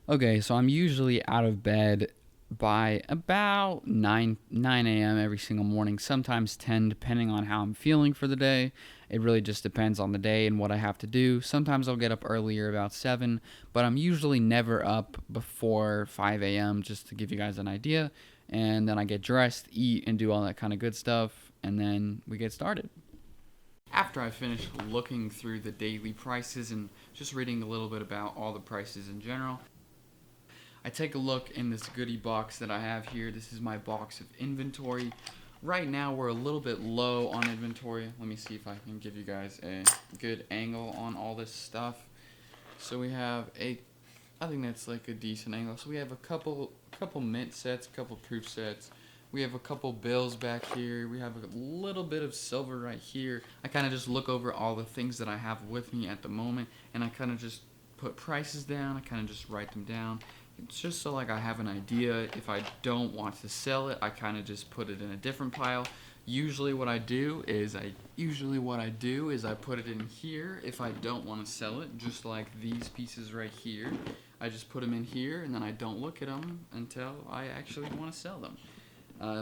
Okay, so I'm usually out of bed by about 9 a.m. every single morning, sometimes 10 depending on how I'm feeling for the day. It really just depends on the day and what I have to do. Sometimes I'll get up earlier, about 7, but I'm usually never up before 5 a.m. just to give you guys an idea. And then I get dressed, eat, and do all that kind of good stuff, and then we get started. After I finish looking through the daily prices and just reading a little bit about all the prices in general, I take a look in this goodie box that I have here. This is my box of inventory. Right now we're a little bit low on inventory. Let me see if I can give you guys a good angle on all this stuff. So we have I think that's like a decent angle. So we have a couple mint sets, a couple proof sets. We have a couple bills back here. We have a little bit of silver right here. I kind of just look over all the things that I have with me at the moment, and I kind of just put prices down. I kind of just write them down. It's just so like I have an idea. If I don't want to sell it, I kind of just put it in a different pile. Usually what I do is I put it in here if I don't want to sell it, just like these pieces right here. I just put them in here and then I don't look at them until I actually want to sell them.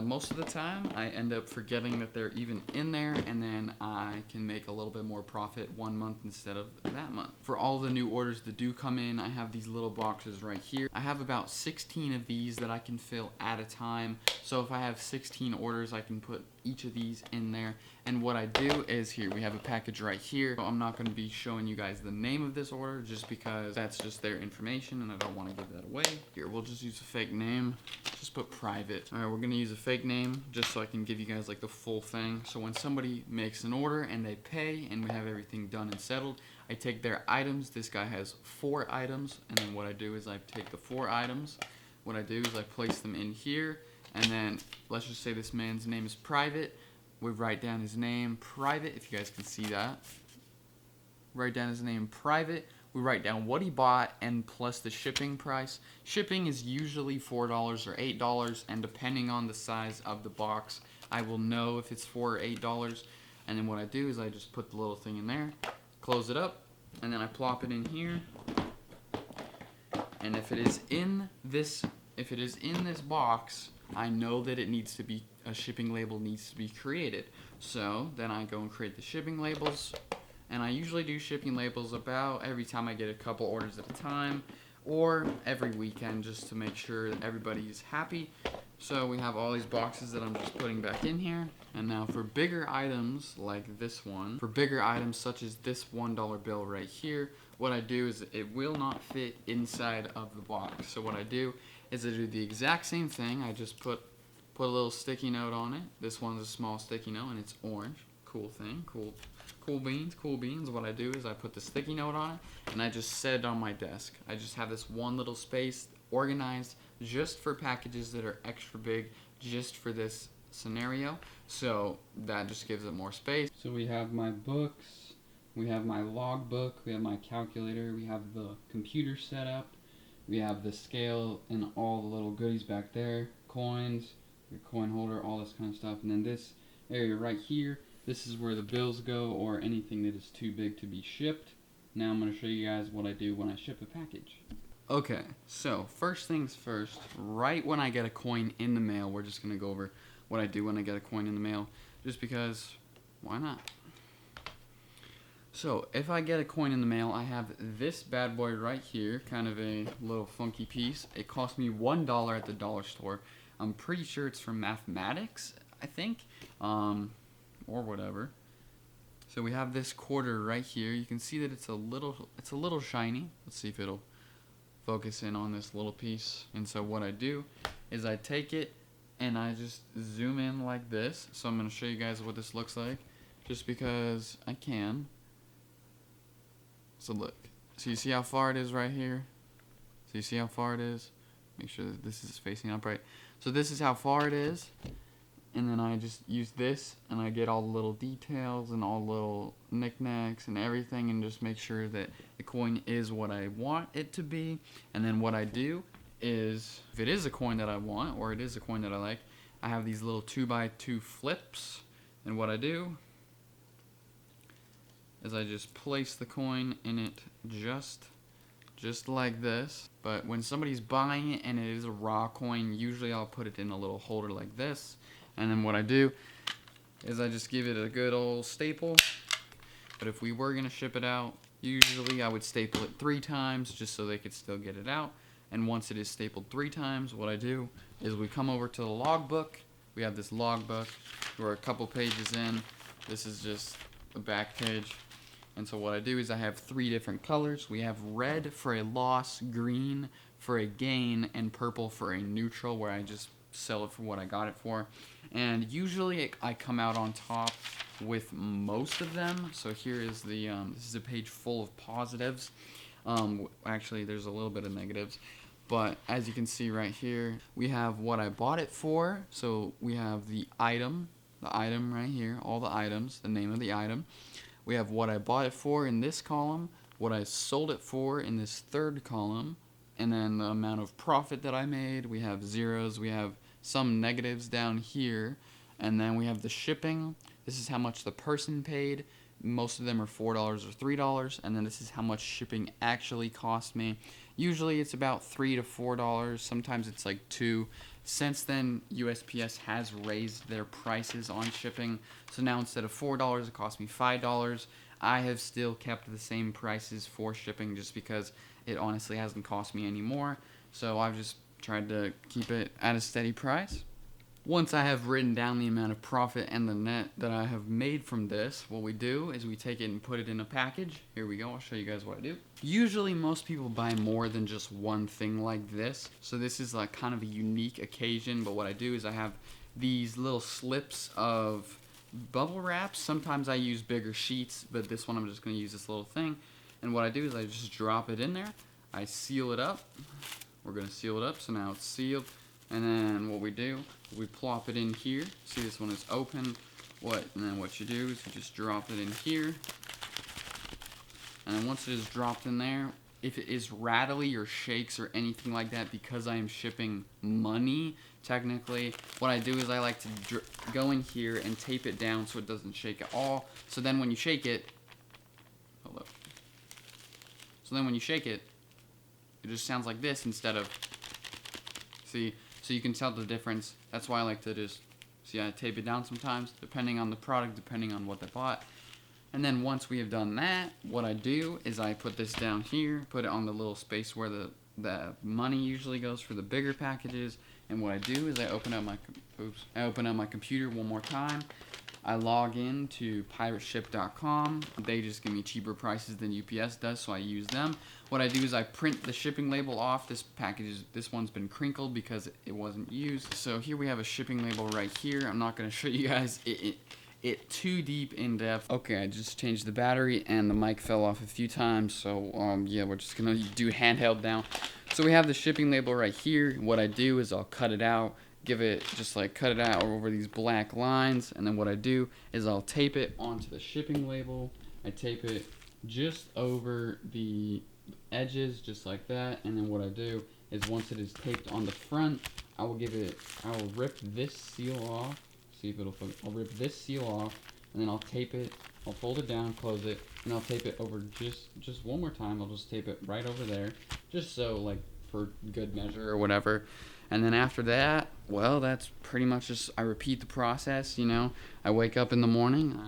Most of the time, I end up forgetting that they're even in there, and then I can make a little bit more profit one month instead of that month. For all the new orders that do come in, I have these little boxes right here. I have about 16 of these that I can fill at a time. So if I have 16 orders, I can put each of these in there. And what I do is here, we have a package right here. So I'm not going to be showing you guys the name of this order just because that's just their information and I don't want to give that away. Here, we'll just use a fake name. Just put private. All right, we're going to use a fake name just so I can give you guys like the full thing. So when somebody makes an order and they pay and we have everything done and settled, I take their items. This guy has 4 items. And then what I do is I take the 4 items. What I do is I place them in here. And then let's just say this man's name is Private. We write down his name, Private, if you guys can see that. Write down his name, Private. We write down what he bought and plus the shipping price. Shipping is usually $4 or $8, and depending on the size of the box, I will know if it's $4 or $8. And then what I do is I just put the little thing in there, close it up, and then I plop it in here. And if it is in this box, I know that it needs to be, a shipping label needs to be created. So then I go and create the shipping labels, and I usually do shipping labels about every time I get a couple orders at a time, or every weekend, just to make sure that everybody's happy. So we have all these boxes that I'm just putting back in here. And now for bigger items like this one, for bigger items such as this $1 bill right here, what I do is it will not fit inside of the box. So what I do is I do the exact same thing. I just put a little sticky note on it. This one's a small sticky note and it's orange. Cool thing, cool beans. What I do is I put the sticky note on it and I just set it on my desk. I just have this one little space organized just for packages that are extra big, just for this scenario. So that just gives it more space. So we have my books, we have my logbook, we have my calculator, we have the computer set up, we have the scale and all the little goodies back there, coins, your coin holder, all this kind of stuff. And then this area right here, this is where the bills go or anything that is too big to be shipped. Now I'm going to show you guys what I do when I ship a package. Okay, so first things first, right when I get a coin in the mail, we're just going to go over what I do when I get a coin in the mail, just because, why not? So, if I get a coin in the mail, I have this bad boy right here, kind of a little funky piece. It cost me $1 at the dollar store. I'm pretty sure it's from mathematics, I think, or whatever. So we have this quarter right here. You can see that it's a little shiny. Let's see if it'll focus in on this little piece. And so what I do is I take it and I just zoom in like this. So I'm going to show you guys what this looks like, just because I can. So look, so you see how far it is right here? So you see how far it is? Make sure that this is facing upright. So this is how far it is. And then I just use this and I get all the little details and all the little knickknacks and everything, and just make sure that the coin is what I want it to be. And then what I do is, if it is a coin that I want or it is a coin that I like, I have these little 2x2 flips. And what I do is I just place the coin in it just just like this. But when somebody's buying it and it is a raw coin, usually I'll put it in a little holder like this. And then what I do is I just give it a good old staple. But if we were going to ship it out, usually I would staple it 3 times just so they could still get it out. And once it is stapled 3 times, what I do is we come over to the logbook. We have this logbook. We're a couple pages in. This is just the back page. And so what I do is I have 3 different colors. We have red for a loss, green for a gain, and purple for a neutral, where I just sell it for what I got it for. And usually I come out on top with most of them. So here is the this is a page full of positives. Actually, there's a little bit of negatives. But as you can see right here, we have what I bought it for. So we have the item right here, all the items, the name of the item. We have what I bought it for in this column, what I sold it for in this third column, and then the amount of profit that I made. We have zeros, we have some negatives down here, and then we have the shipping. This is how much the person paid. Most of them are $4 or $3, and then this is how much shipping actually cost me. Usually it's about $3 to $4. Sometimes it's like $2. Since then, USPS has raised their prices on shipping. So now instead of $4, it costs me $5. I have still kept the same prices for shipping just because it honestly hasn't cost me any more. So I've just tried to keep it at a steady price. Once I have written down the amount of profit and the net that I have made from this, what we do is we take it and put it in a package. Here we go, I'll show you guys what I do. Usually most people buy more than just one thing like this. So this is like kind of a unique occasion, but what I do is I have these little slips of bubble wrap. Sometimes I use bigger sheets, but this one I'm just gonna use this little thing. And what I do is I just drop it in there. I seal it up. We're gonna seal it up, so now it's sealed. And then what we do, we plop it in here. See, this one is open. And then what you do is you just drop it in here. And then once it is dropped in there, if it is rattly or shakes or anything like that, because I am shipping money, technically, what I do is I like to go in here and tape it down so it doesn't shake at all. So then when you shake it, hold up. So then when you shake it, it just sounds like this instead of, see, so you can tell the difference. That's why I like to just, see, I tape it down sometimes, depending on the product, depending on what they bought. And then once we have done that, what I do is I put this down here, put it on the little space where the money usually goes for the bigger packages. And what I do is I open up my computer one more time. I log in to pirateship.com. They just give me cheaper prices than UPS does, so I use them. What I do is I print the shipping label off. This one's been crinkled because it wasn't used. So here we have a shipping label right here. I'm not going to show you guys it too deep in depth. Okay, I just changed the battery and the mic fell off a few times, so yeah, we're just gonna do handheld now. So we have the shipping label right here. What I do is I'll cut it out, cut it out over these black lines, and then what I do is I'll tape it onto the shipping label. I tape it just over the edges, just like that, and then what I do is once it is taped on the front, I will rip this seal off. See if it'll focus. I'll rip this seal off, and then I'll tape it. I'll fold it down, close it, and I'll tape it over just one more time. I'll just tape it right over there, just so, like, for good measure or whatever. And then after that, well, that's pretty much just, I repeat the process, you know. I wake up in the morning,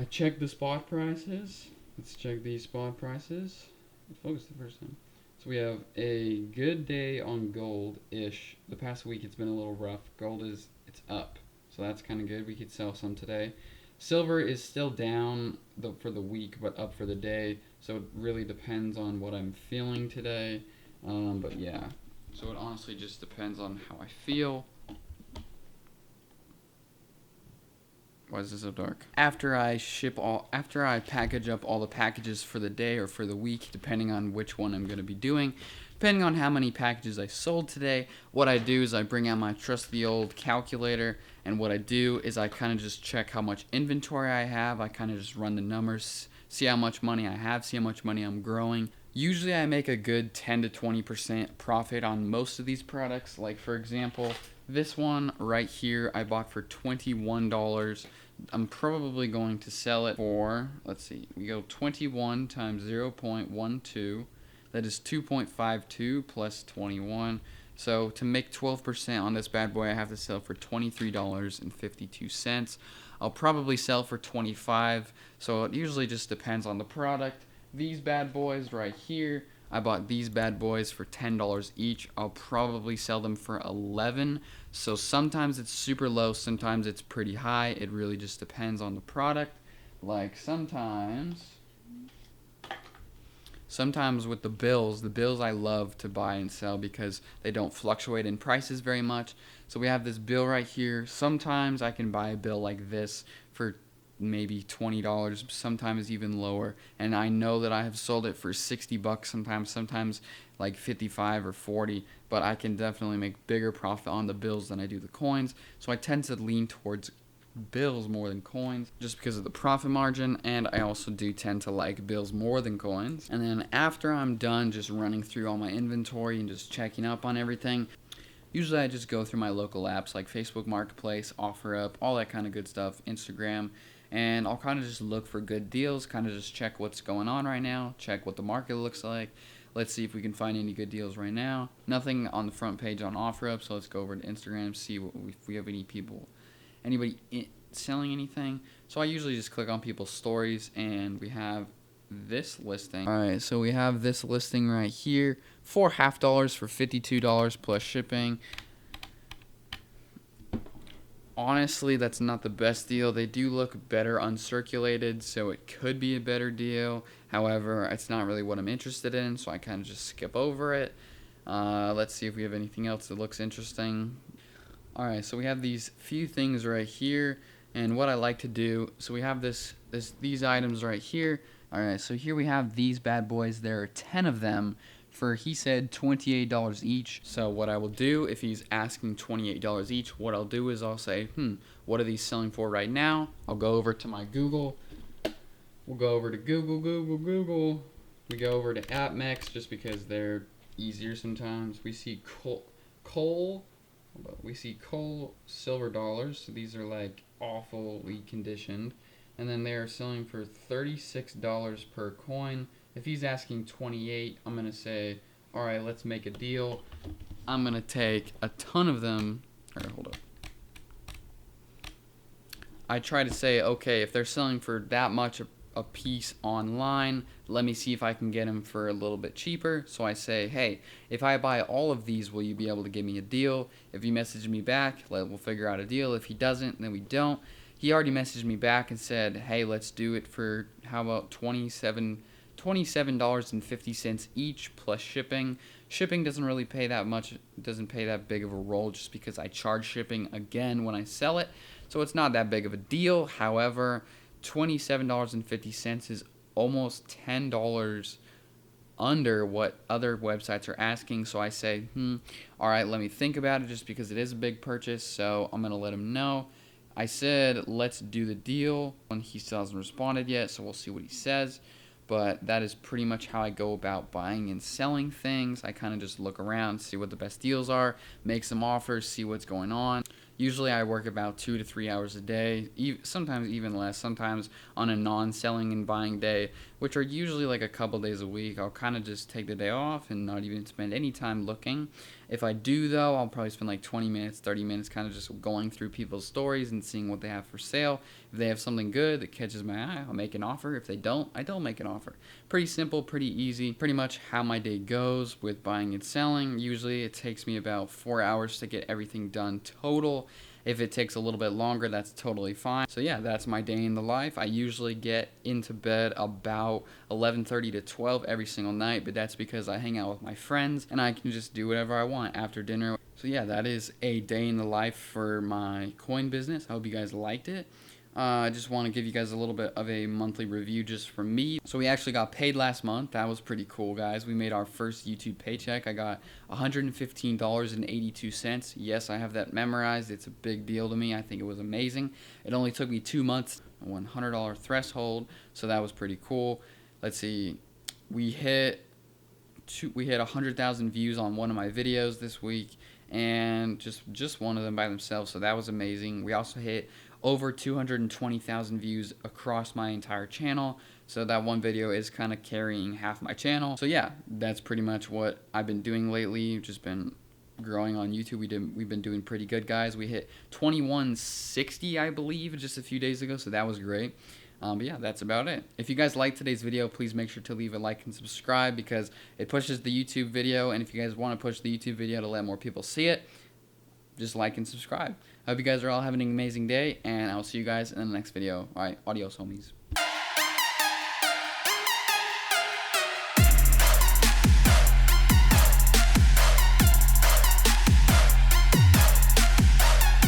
I check the spot prices. Let's check these spot prices. It focused the first time. So we have a good day on gold-ish. The past week it's been a little rough. Gold it's up, so that's kind of good. We could sell some today. Silver is still down for the week, but up for the day. So it really depends on what I'm feeling today. But yeah, so it honestly just depends on how I feel. Why is this so dark? After I package up all the packages for the day or for the week, depending on which one I'm going to be doing, depending on how many packages I sold today, what I do is I bring out my trusty old calculator, and what I do is I kind of just check how much inventory I have. I kind of just run the numbers, see how much money I have, see how much money I'm growing. Usually I make a good 10 to 20% profit on most of these products. Like, for example, this one right here I bought for $21. I'm probably going to sell it for, let's see, we go 21 times 0.12. That is 2.52 plus 21. So to make 12% on this bad boy, I have to sell for $23.52. I'll probably sell for 25. So it usually just depends on the product. These bad boys right here, I bought these bad boys for $10 each. I'll probably sell them for 11. So sometimes it's super low, sometimes it's pretty high. It really just depends on the product. Like sometimes with the bills I love to buy and sell because they don't fluctuate in prices very much. So we have this bill right here. Sometimes I can buy a bill like this for maybe $20, sometimes even lower, and I know that I have sold it for $60 sometimes like 55 or 40, but I can definitely make bigger profit on the bills than I do the coins. So I tend to lean towards bills more than coins just because of the profit margin, and I also do tend to like bills more than coins. And then after I'm done just running through all my inventory and just checking up on everything, usually I just go through my local apps like Facebook Marketplace, OfferUp, all that kind of good stuff, Instagram, and I'll kind of just look for good deals, kind of just check what's going on right now, check what the market looks like. Let's see if we can find any good deals right now. Nothing on the front page on OfferUp, so let's go over to Instagram, see if we have anybody selling anything. So I usually just click on people's stories, and we have this listing. Alright, so we have this listing right here for $50 for $52 plus shipping. Honestly, that's not the best deal. They do look better uncirculated, so it could be a better deal. However, it's not really what I'm interested in, so I kind of just skip over it. Let's see if we have anything else that looks interesting. Alright, so we have these few things right here, and what I like to do, so we have these items right here. Alright, so here we have these bad boys. There are 10 of them for, he said, $28 each. So what I will do, if he's asking $28 each, what I'll do is I'll say, what are these selling for right now? I'll go over to my Google. We'll go over to Google. We go over to AppMex just because they're easier sometimes. We see coal silver dollars. So these are like awfully conditioned. And then they are selling for $36 per coin. If he's asking 28, I'm going to say, all right, let's make a deal. I'm going to take a ton of them. All right, hold up. I try to say, okay, if they're selling for that much a piece online, let me see if I can get them for a little bit cheaper. So I say, hey, if I buy all of these, will you be able to give me a deal? If he messages me back, we'll figure out a deal. If he doesn't, then we don't. He already messaged me back and said, hey, let's do it for, how about $27.50 each plus shipping. Shipping doesn't really pay that much, doesn't pay that big of a role just because I charge shipping again when I sell it. So it's not that big of a deal. However, $27.50 is almost $10 under what other websites are asking. So I say, all right, let me think about it just because it is a big purchase. So I'm going to let him know. I said, let's do the deal. And he still hasn't responded yet, so we'll see what he says. But that is pretty much how I go about buying and selling things. I kind of just look around, see what the best deals are, make some offers, see what's going on. Usually I work about 2 to 3 hours a day, sometimes even less, sometimes on a non-selling and buying day, which are usually like a couple days a week. I'll kind of just take the day off and not even spend any time looking. If I do, though, I'll probably spend like 20 minutes, 30 minutes kind of just going through people's stories and seeing what they have for sale. If they have something good that catches my eye, I'll make an offer. If they don't, I don't make an offer. Pretty simple, pretty easy, pretty much how my day goes with buying and selling. Usually it takes me about 4 hours to get everything done total. If it takes a little bit longer, that's totally fine. So yeah, that's my day in the life. I usually get into bed about 11:30 to 12 every single night, but that's because I hang out with my friends and I can just do whatever I want after dinner. So yeah, that is a day in the life for my coin business. I hope you guys liked it. I just want to give you guys a little bit of a monthly review just from me. So we actually got paid last month. That was pretty cool, guys. We made our first YouTube paycheck. I got $115.82. Yes, I have that memorized. It's a big deal to me. I think it was amazing. It only took me 2 months, a $100 threshold, so that was pretty cool. Let's see. We hit 100,000 views on one of my videos this week, and just one of them by themselves, so that was amazing. We also hit over 220,000 views across my entire channel. So that one video is kind of carrying half my channel. So yeah, that's pretty much what I've been doing lately. Just been growing on YouTube. We've been doing pretty good, guys. We hit 2160, I believe, just a few days ago, so that was great. But yeah, that's about it. If you guys liked today's video, please make sure to leave a like and subscribe, because it pushes the YouTube video. And if you guys want to push the YouTube video to let more people see it, just like and subscribe. I hope you guys are all having an amazing day, and I'll see you guys in the next video. All right, adios, homies.